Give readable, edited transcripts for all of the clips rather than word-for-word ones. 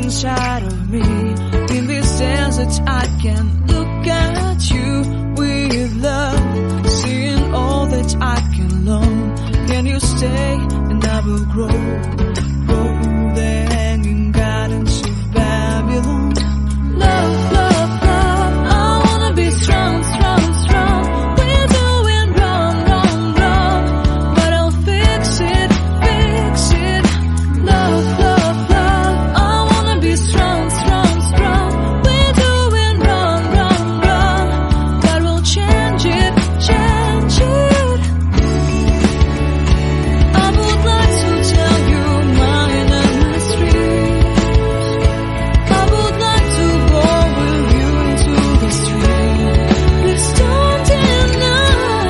inside of me. In this desert I can look at you with love, seeing all that I can learn. Can you stay and I will grow the hanging gardens of Babylon. Love, love, love, I wanna be strong, strong, strong. We're doing wrong, wrong, wrong, but I'll fix it, fix it. Love, love, love, I wanna be strong, strong, strong. We're doing wrong, wrong, wrong, but we'll change it, change it. I would like to tell you my mystery. I would like to go with you into the street. Please don't deny,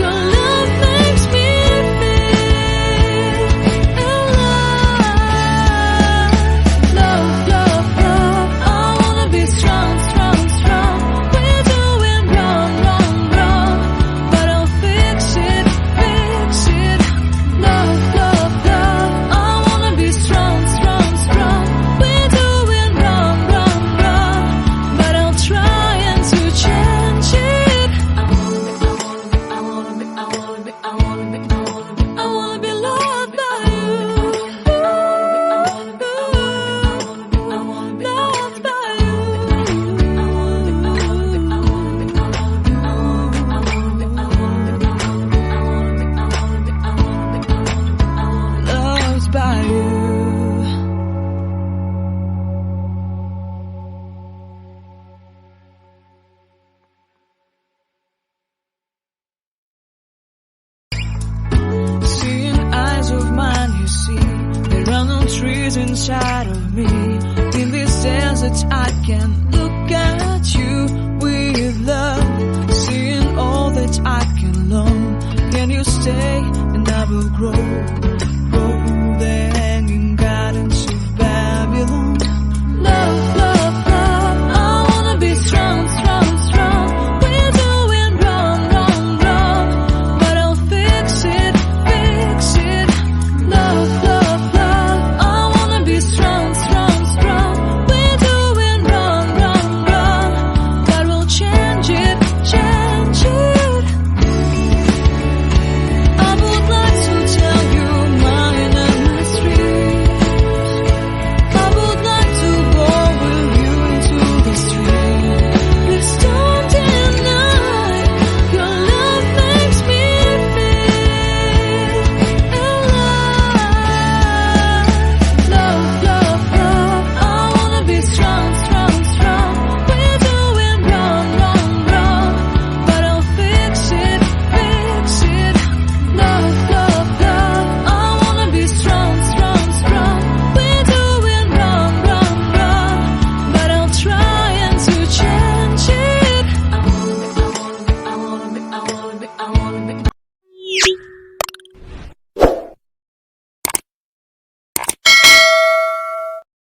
your love makes me feel alive. Love, love, love, I wanna be strong, strong, strong. We're doing wrong, wrong, wrong, but I'll fix it, fix it. Love, love, love, I wanna be strong, strong, strong. We're doing wrong, wrong, wrong, but I'll try and to change it. I wanna be loved by you. Loved by you. Loved by you. Seeing eyes of mine, you see, there are no trees inside of me. In this desert I can look at you with love, seeing all that I can learn. Can you stay and I will grow